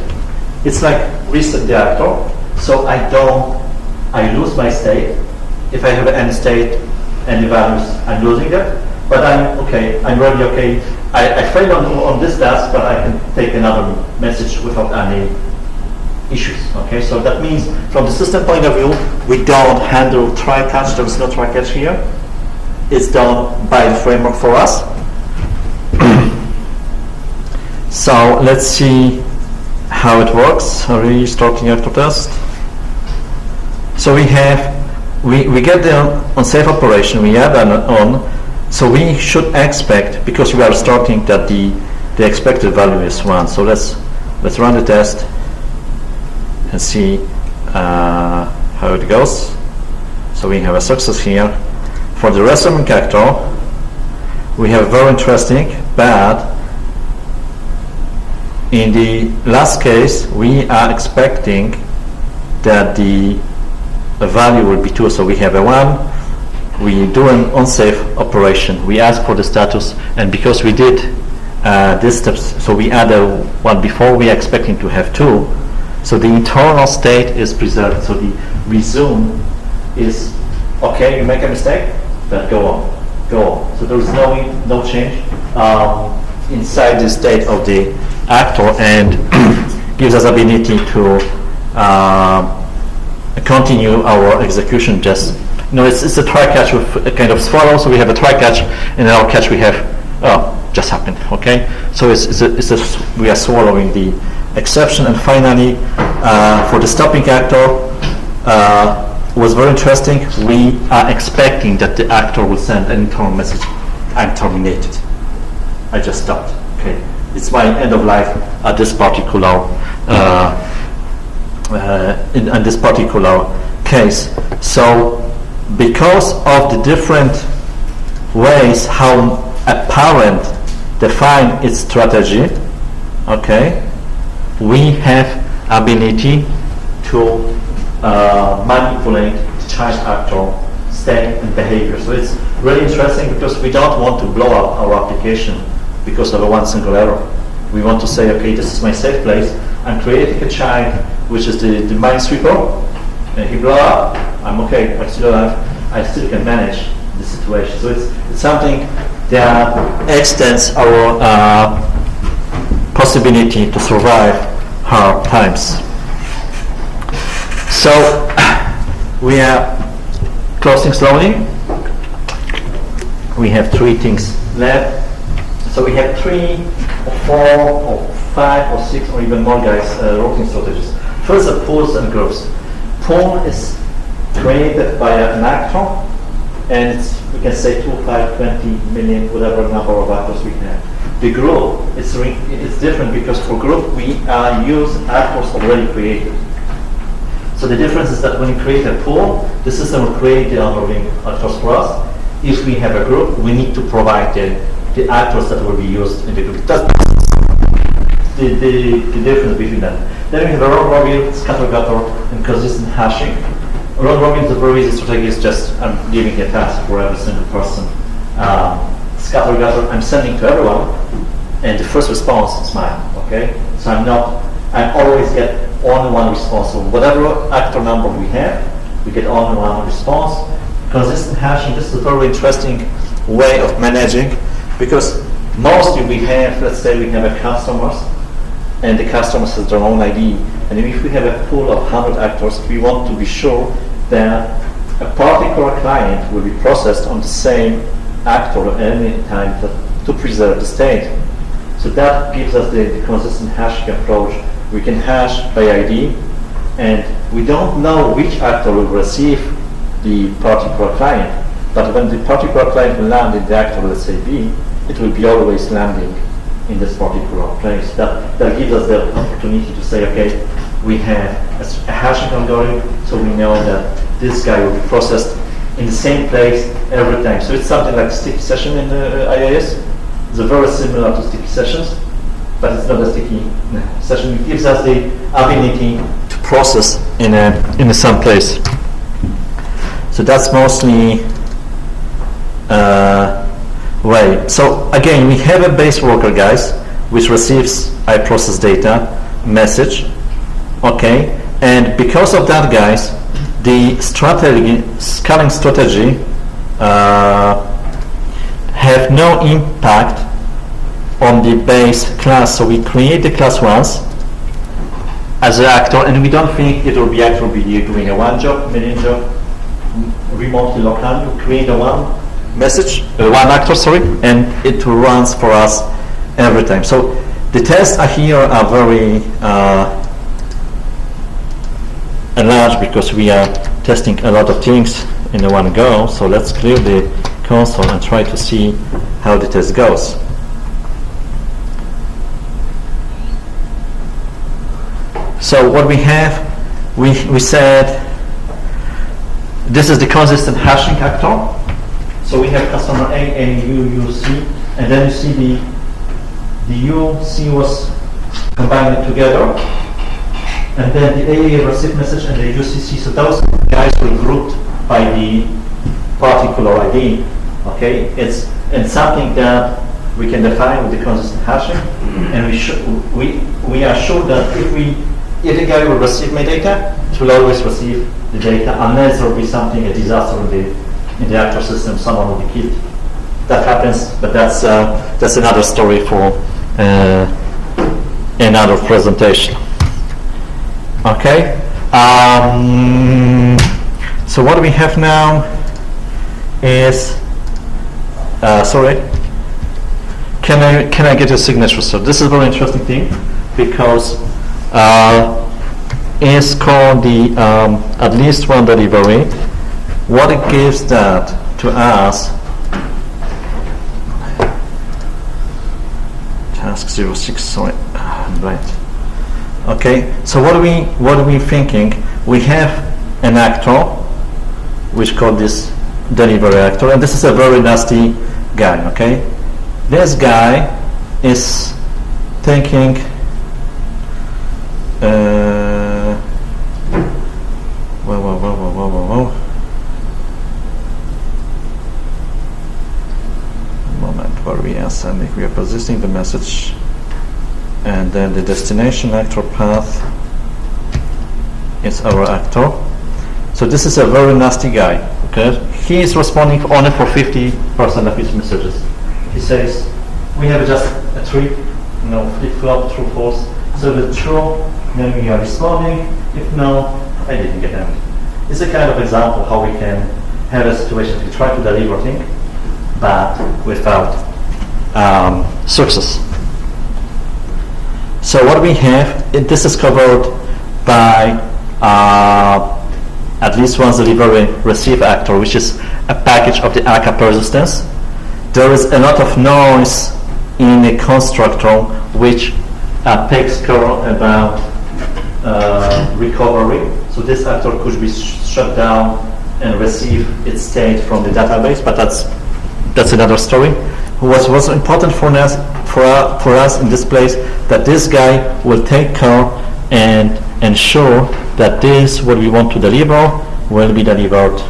it's like reset the actor, so I lose my state. If I have any state, any values, I'm losing it, but I'm okay, I'm really okay. I failed on this task, but I can take another message without any issues, okay? So that means from the system point of view, we don't handle try-catch, there is no try-catch here. It's done by the framework for us. So let's see how it works. Restarting actor test. So we get the unsafe operation, we add an on, so we should expect, because we are starting, that the expected value is 1. So let's run the test and see how it goes. So we have a success here. For the restarting actor, we have very interesting, but in the last case, we are expecting that the value will be 2. So we have a 1. We do an unsafe operation. We ask for the status, and because we did these steps, so we add a 1 before, we are expecting to have 2. So the internal state is preserved. So the resume is, okay, you make a mistake, but go on. So there is no change inside the state of the actor, and gives us ability to continue our execution. Just it's a try catch with a kind of swallow. So we have a try catch, and in our catch we have just happened. Okay, so we are swallowing the exception. And finally, for the stopping actor, was very interesting. We are expecting that the actor will send an internal message: "I'm terminated. I just stopped." Okay, it's my end of life at this particular in this particular case. So because of the different ways how a parent define its strategy, okay, we have ability to manipulate the child actor state and behavior. So it's really interesting because we don't want to blow up our application because of a one single error. We want to say, okay, this is my safe place. I'm creating a child, which is the minesweeper, and he blow up. I'm okay. I'm still alive. I still can manage the situation. So it's something that extends our possibility to survive hard times. So we are closing slowly. We have 3 things left. So we have 3 or 4 or 5 or 6 or even more guys routing strategies. First, the pools and groups. Pool is created by an actor, and we can say 2, 5, 20 million, whatever number of actors we have. The group, it's different because for group we use actors already created. So the difference is that when we create a pool, the system will create the onboarding actors for us. If we have a group, we need to provide the actors that will be used in the group. That's the difference between them. Then we have a round robin, scatter gutter, and consistent hashing. Round robin is a very easy strategy. It's just I'm giving a task for every single person. Scatter gutter, I'm sending to everyone, and the first response is mine. Okay, so I always get only one response. So whatever actor number we have, we get only one response. Consistent hashing. This is a very interesting way of managing, because mostly we have, let's say we have a customers, and the customers has their own ID, and if we have a pool of 100 actors, we want to be sure that a particular client will be processed on the same actor at any time to preserve the state. So that gives us the consistent hashing approach, we can hash by ID, and we don't know which actor will receive the particular client, but when the particular client will land in the actor, let's say B, it will be always landing in this particular place. That gives us the opportunity to say, okay, we have a hashing algorithm, so we know that this guy will be processed in the same place every time. So it's something like sticky session in the IIS. It's very similar to sticky sessions, but it's not a sticky session. It gives us the ability to process in a some place. So that's mostly way. So again, we have a base worker, guys, which receives iProcess data message. Okay, and because of that, guys, the scaling strategy have no impact on the base class. So we create the class once as an actor, and we don't think it will be actually doing a one job, million job, remotely locally. We create a one actor, and it runs for us every time. So the tests here are very large because we are testing a lot of things in one go. So let's clear the console and try to see how the test goes. So what we have, we said this is the consistent hashing actor. So we have customer A, U, U, C, and then you see the U, C was combined together, and then the A received message and the UCC. So those guys were grouped by the particular ID. Okay, it's something that we can define with the consistent hashing, and we are sure that if the guy will receive my data, it will always receive the data unless there will be something, a disaster in the actual system, someone will be killed. That happens, but that's another story for another presentation. Okay. So what we have now is sorry. Can I get a signature? So this is a very interesting thing because it's called the at least one delivery. What it gives that to us, task 06, sorry, right. Okay, so what are we thinking? We have an actor, which called this delivery actor, and this is a very nasty guy, okay? This guy is thinking, whoa. Where we are sending, we are positioning the message, and then the destination actor path is our actor. So this is a very nasty guy. Okay, he is responding only for 50% of his messages. He says we have just a tree, flip-flop, true, false. So the true, then we are responding. If no, I didn't get them. It's a kind of example how we can have a situation we try to deliver things, but without success. So what we have, this is covered by at least one delivery receive actor, which is a package of the ACA persistence. There is a lot of noise in a constructor which takes care about recovery. So this actor could be shut down and receive its state from the database, but that's another story. What was important for us in this place, that this guy will take care and ensure that this, what we want to deliver, will be delivered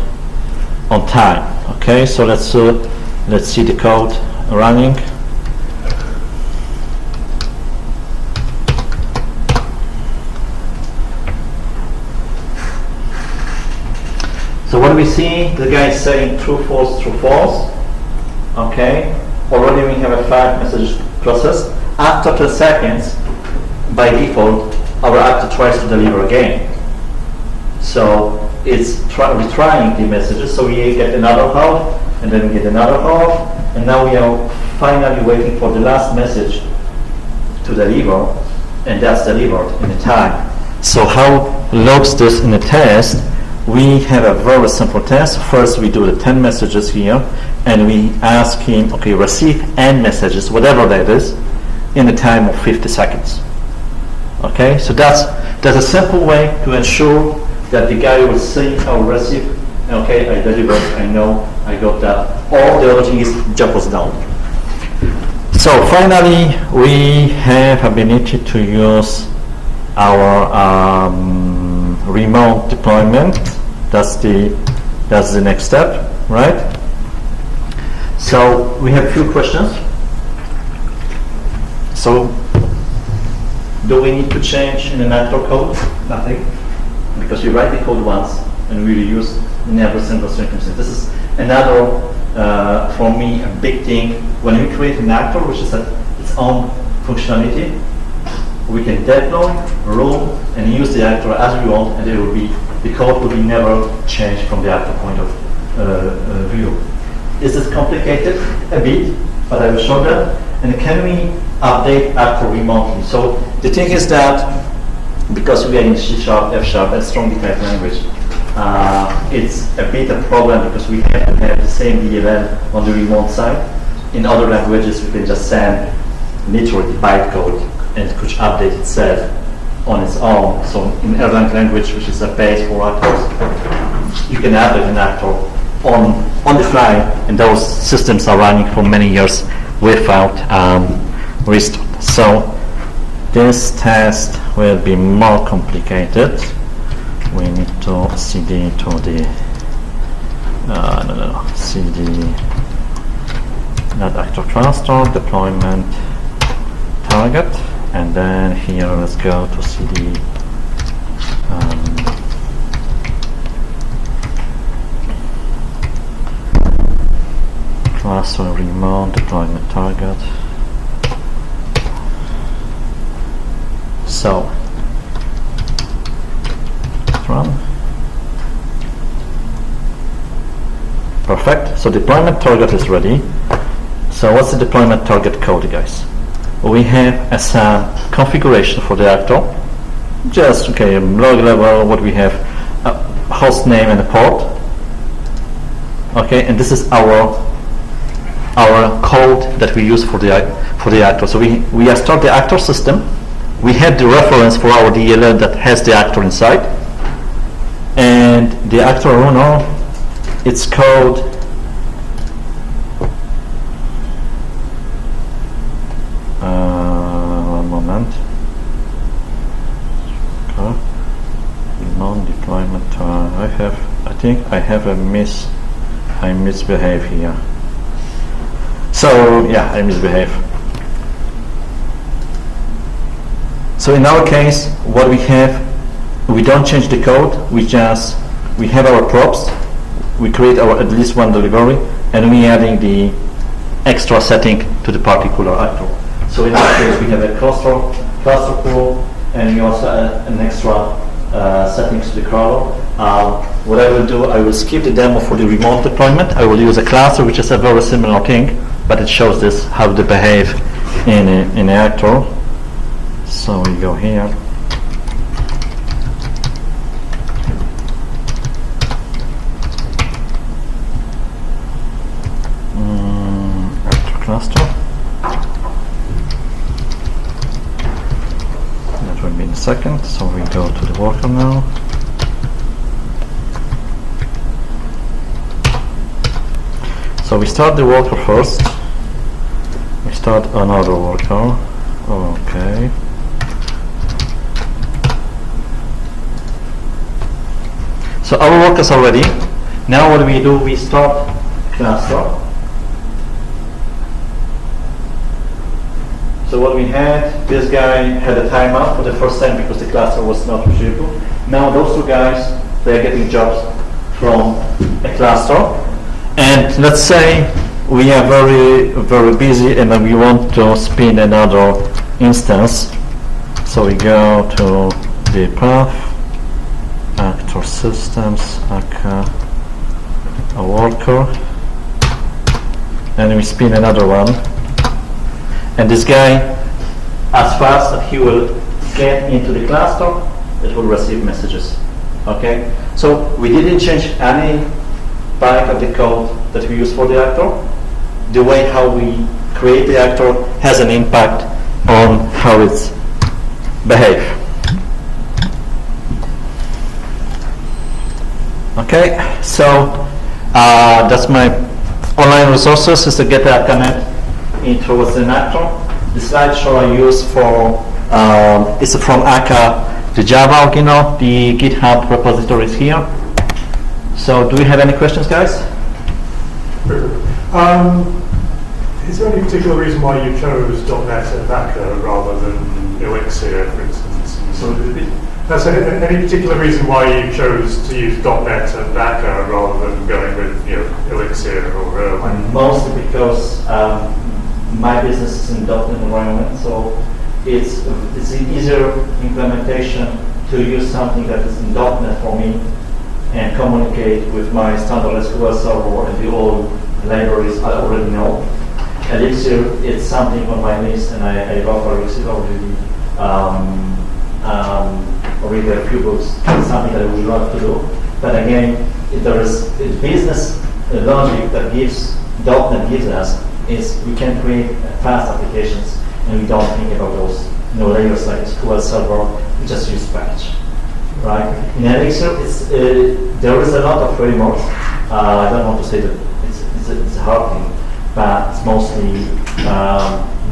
on time. Okay, so let's see the code running. So what we see, the guy is saying true, false, true, false. Okay, already we have a 5 message processed. After 10 seconds, by default, our actor tries to deliver again. So it's retrying the messages. So we get another half, and then we get another half, and now we are finally waiting for the last message to deliver. and that's delivered in a time. So how logs this in a test? We have a very simple test. First we do the 10 messages here, and we ask him, okay, receive n messages, whatever that is, in a time of 50 seconds. Okay, so that's a simple way to ensure that the guy will see or receive, okay, I delivered, I know, I got that. All the other thing is job was done. So finally, we have ability to use our remote deployment. That's the next step, right? So we have a few questions. So do we need to change in an actor code? Nothing, because we write the code once and we reuse in every single circumstance. This is another, for me, a big thing. When we create an actor, which is its own functionality, we can deploy, run, and use the actor as we want, and the code will be never changed from the actor point of view. Is this complicated? A bit, but I will show that. And can we update actor remotely? So the thing is that because we are in C#, F#, and strongly typed language, it's a bit a problem because we have to have the same DLL on the remote side. In other languages, we can just send literally bytecode and it could update itself on its own. So in Erlang language, which is a base for actors, you can update an actor on the fly, and those systems are running for many years without restart. So this test will be more complicated. We need to cd to the cd not actor cluster deployment target, and then here let's go to cd cluster remote deployment target. So run. Perfect. So deployment target is ready. So what's the deployment target code, guys? We have some configuration for the actor. Just log level. What we have, host name and a port. Okay, and this is our code that we use for the actor. So we start the actor system. We have the reference for our DLL that has the actor inside, and the actor runner, it's called one moment. Okay. Non-deployment. I think I have I misbehave here. So yeah, I misbehave. So in our case, what we have, we don't change the code. We have our props. We create at least one delivery, and we adding the extra setting to the particular actor. So in our case, we have a cluster pool, and we also add an extra settings to the crawler. What I will do, I will skip the demo for the remote deployment. I will use a cluster, which is a very similar thing, but it shows this how to behave in an actor. So we go here. Actor cluster. That will be in a second. So we go to the worker now. So we start the worker first. We start another worker. Okay. So our workers are ready. Now what do? We start cluster. So what we had, this guy had a timeout for the first time because the cluster was not retrievable. Now those two guys, they are getting jobs from a cluster. And let's say we are very, very busy and we want to spin another instance. So we go to the path, actor systems, a worker, and we spin another one. And this guy, as fast as he will get into the cluster, it will receive messages. Okay, so we didn't change any part of the code that we use for the actor. The way how we create the actor has an impact on how it's behave. Okay, so that's my online resources is to get that connect into an actor. The slideshow I use for is from Aka, the Java, the GitHub repository is here. So do we have any questions, guys? Is there any particular reason why you chose .NET and Aka rather than Elixir, for instance? So So any particular reason why you chose to use .NET and Aka rather than going with Elixir or Erlang? mostly because my business is in .NET environment, so it's an easier implementation to use something that is in .NET for me and communicate with my standard SQL server and the old libraries I already know. Elixir, it's something on my list, and I love Elixir already. Read a few books. It's something that I would love to do. But again, there is a business logic that .NET gives us is we can create fast applications, and we don't think about those layers like SQL Server. We just use package, right? In Elixir, there is a lot of frameworks. I don't want to say that it's a hard thing, but it's mostly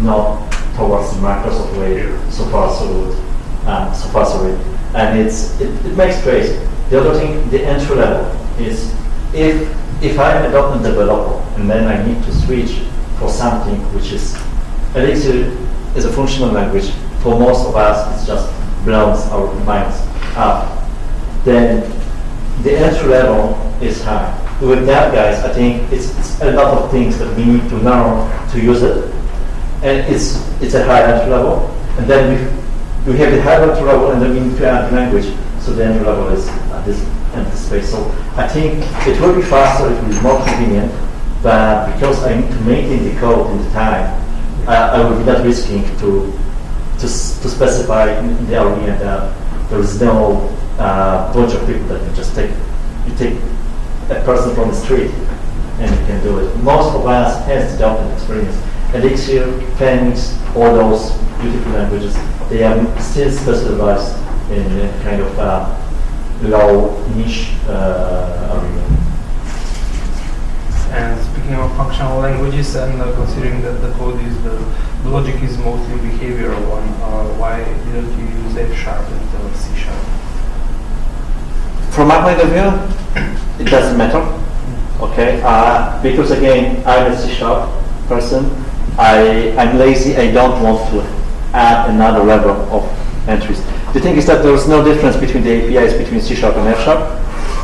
not towards the Microsoft way. So far, so good. And it makes crazy. The other thing, the entry level is if I'm a .NET developer and then I need to switch for something which is Elixir is a functional language. For most of us, it just blows our minds up. Then the entry level is high. With that, guys, I think it's a lot of things that we need to learn to use it, and it's a high entry level. And then we have the high entry level, and then we need to add language. So the entry level is at this empty space. So I think it will be faster, it will be more convenient, but because I need to maintain the code in the time, I will be not risking to specify in the area that there is no bunch of people that you just take a person from the street and you can do it. Most of us has the .NET experience. Elixir, Phoenix, all those beautiful languages, they are still specialized in a kind of low niche area. And speaking of functional languages, and considering that the code is the logic is mostly behavioral one, why didn't you use F# instead of C#? From my point of view, it doesn't matter. Okay, because again, I'm a C# person. I'm lazy. I don't want to add another level of entries. The thing is that there is no difference between the APIs between C# and F#.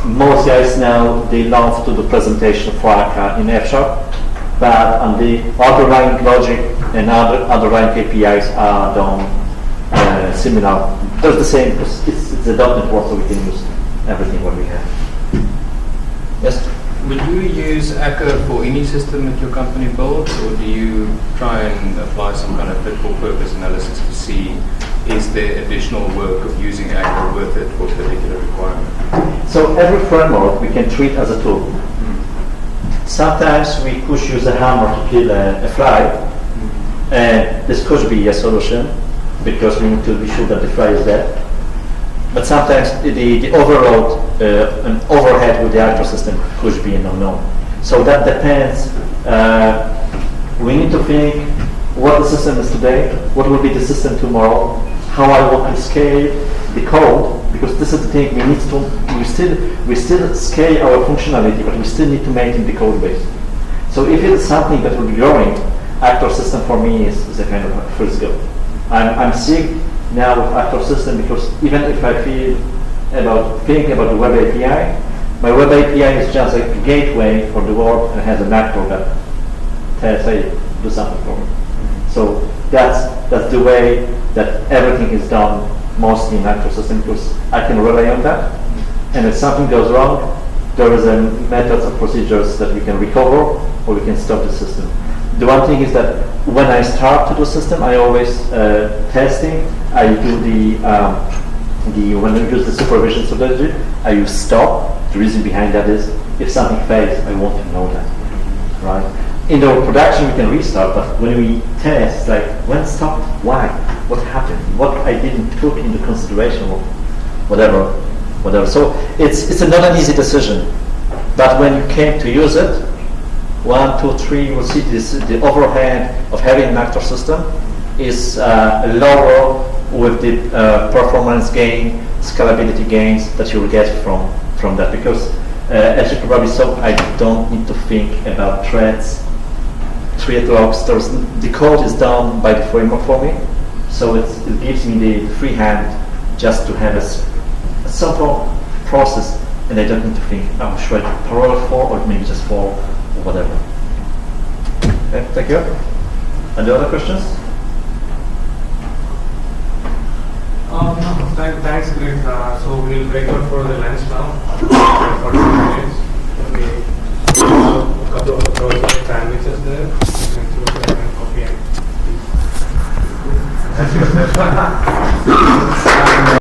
Most guys now, they love to do presentation for Aka in F#, but on the underlying logic and underlying APIs are done similar. They're the same because it's a .NET world, so we can use everything what we have. Yes? Would you use Aka for any system that your company builds, or do you try and apply some kind of fit-for-purpose analysis to see is there additional work of using Aka worth it for a particular requirement? So every framework we can treat as a tool. Sometimes we could use a hammer to kill a fly, and this could be a solution because we need to be sure that the fly is dead. But sometimes the overload and overhead with the actor system could be an unknown. So that depends. We need to think what the system is today, what will be the system tomorrow, how I want to scale the code, because this is the thing we still scale our functionality, but we still need to maintain the code base. So if it is something that will be growing, actor system for me is a kind of a first go. I'm sick now with actor system because even if I thinking about the web API, my web API is just like a gateway for the world and has an actor that tells, hey, do something for me. So that's the way that everything is done mostly in actor system because I can rely on that. And if something goes wrong, there is a methods and procedures that we can recover or we can stop the system. The one thing is that when I start to do system, I always testing. I do when I use the supervision strategy, I use stop. The reason behind that is if something fails, I want to know that, right? In the production, we can restart, but when we test, like when stopped, why, what happened, what I didn't took into consideration, or whatever. So it's not an easy decision, but when you came to use it, 1, 2, 3, you will see the overhead of having an actor system is lower with the performance gain, scalability gains that you will get from that. Because as you probably saw, I don't need to think about threads, thread logs. The code is done by the framework for me, so it gives me the free hand just to have a simple process, and I don't need to think, oh, should I parallel for or maybe just for or whatever. Okay, thank you. Any other questions? No, thanks, great. So we'll break out for the lunch now. 40 minutes. We have a couple of sandwiches there. You can choose them and coffee and tea.